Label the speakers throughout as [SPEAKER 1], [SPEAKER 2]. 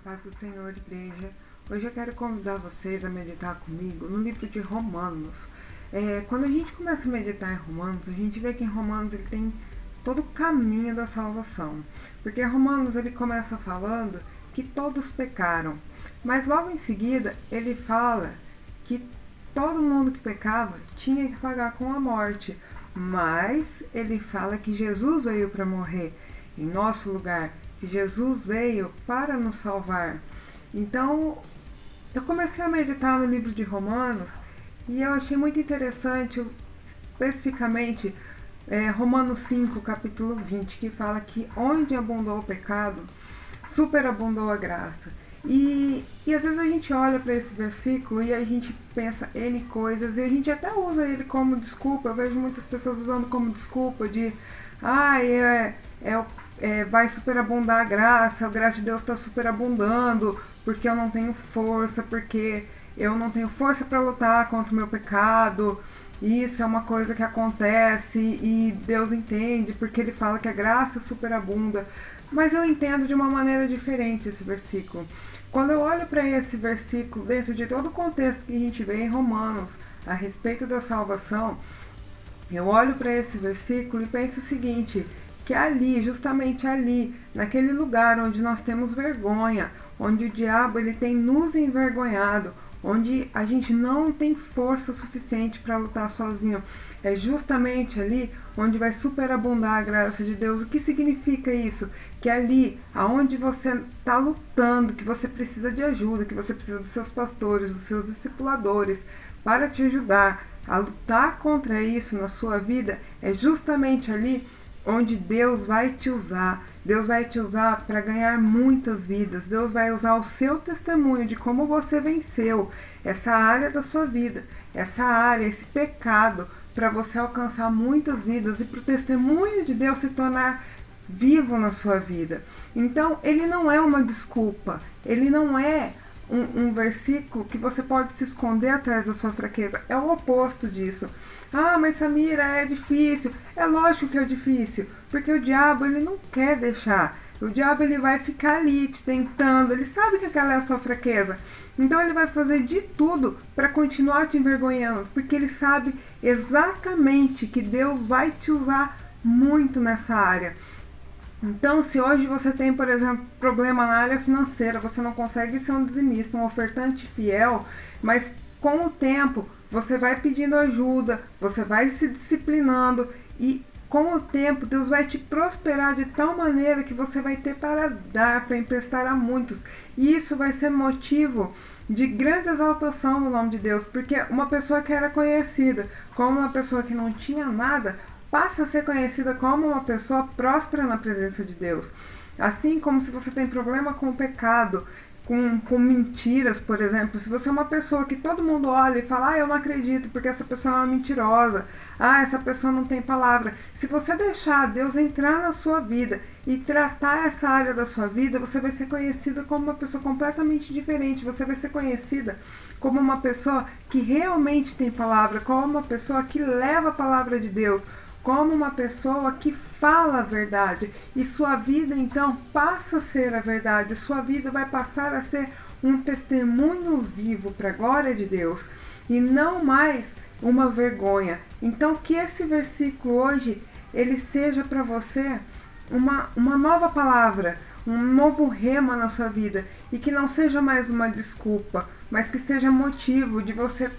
[SPEAKER 1] Paz do Senhor, igreja. Hoje eu quero convidar vocês a meditar comigo no livro de Romanos. Quando a gente começa a meditar em Romanos, a gente vê que em Romanos ele tem todo o caminho da salvação. Porque Romanos ele começa falando que todos pecaram. Mas logo em seguida ele fala que todo mundo que pecava tinha que pagar com a morte. Mas ele fala que Jesus veio para morrer em nosso lugar, que Jesus veio para nos salvar. Então, eu comecei a meditar no livro de Romanos e eu achei muito interessante, especificamente, Romanos 5, capítulo 20, que fala que onde abundou o pecado, superabundou a graça. E às vezes a gente olha para esse versículo e a gente pensa N coisas e a gente até usa ele como desculpa. Eu vejo muitas pessoas usando como desculpa de vai superabundar a graça de Deus está superabundando, porque eu não tenho força, porque eu não tenho força para lutar contra o meu pecado. Isso é uma coisa que acontece e Deus entende, porque ele fala que a graça superabunda. Mas eu entendo de uma maneira diferente esse versículo. Quando eu olho para esse versículo, dentro de todo o contexto que a gente vê em Romanos, a respeito da salvação, eu olho para esse versículo e penso o seguinte, que ali, justamente ali, naquele lugar onde nós temos vergonha, onde o diabo ele tem nos envergonhado, onde a gente não tem força suficiente para lutar sozinho, é justamente ali onde vai superabundar a graça de Deus. O que significa isso? Que ali, aonde você está lutando, que você precisa de ajuda, que você precisa dos seus pastores, dos seus discipuladores, para te ajudar a lutar contra isso na sua vida, é justamente ali onde Deus vai te usar. Deus vai te usar para ganhar muitas vidas. Deus vai usar o seu testemunho de como você venceu essa área da sua vida, essa área, esse pecado, para você alcançar muitas vidas e para o testemunho de Deus se tornar vivo na sua vida. Então, ele não é uma desculpa, ele não é um versículo que você pode se esconder atrás da sua fraqueza. É o oposto disso. Ah, mas Samira, é difícil. É lógico que é difícil, porque o diabo ele não quer deixar. O diabo ele vai ficar ali te tentando, ele sabe que aquela é a sua fraqueza. Então ele vai fazer de tudo para continuar te envergonhando, porque ele sabe exatamente que Deus vai te usar muito nessa área. Então, se hoje você tem, por exemplo, problema na área financeira, você não consegue ser um dizimista, um ofertante fiel, mas com o tempo você vai pedindo ajuda, você vai se disciplinando e com o tempo Deus vai te prosperar de tal maneira que você vai ter para dar, para emprestar a muitos. E isso vai ser motivo de grande exaltação no nome de Deus, porque uma pessoa que era conhecida como uma pessoa que não tinha nada, passa a ser conhecida como uma pessoa próspera na presença de Deus. Assim como se você tem problema com o pecado, com mentiras, por exemplo, se você é uma pessoa que todo mundo olha e fala, eu não acredito porque essa pessoa é uma mentirosa, essa pessoa não tem palavra. Se você deixar Deus entrar na sua vida e tratar essa área da sua vida, você vai ser conhecida como uma pessoa completamente diferente, você vai ser conhecida como uma pessoa que realmente tem palavra, como uma pessoa que leva a palavra de Deus, como uma pessoa que fala a verdade, e sua vida então passa a ser a verdade, sua vida vai passar a ser um testemunho vivo para a glória de Deus e não mais uma vergonha. Então que esse versículo hoje ele seja para você uma nova palavra, um novo rema na sua vida, e que não seja mais uma desculpa, mas que seja motivo de você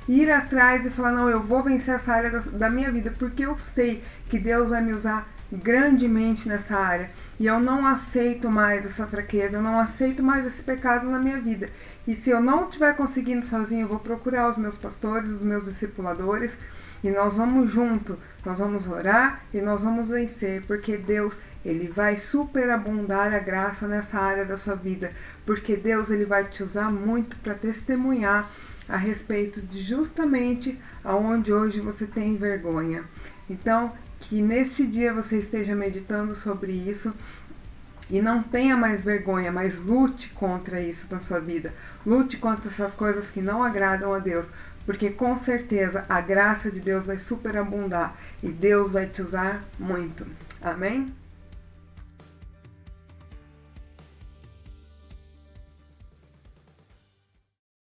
[SPEAKER 1] ir atrás e falar, não, eu vou vencer essa área da minha vida, porque eu sei que Deus vai me usar grandemente nessa área, e eu não aceito mais essa fraqueza, eu não aceito mais esse pecado na minha vida, e se eu não estiver conseguindo sozinho, eu vou procurar os meus pastores, os meus discipuladores, e nós vamos junto, nós vamos orar e nós vamos vencer, porque Deus, ele vai superabundar a graça nessa área da sua vida, porque Deus, ele vai te usar muito para testemunhar a respeito de justamente aonde hoje você tem vergonha. Então, que neste dia você esteja meditando sobre isso e não tenha mais vergonha, mas lute contra isso na sua vida. Lute contra essas coisas que não agradam a Deus, porque com certeza a graça de Deus vai superabundar e Deus vai te usar muito. Amém?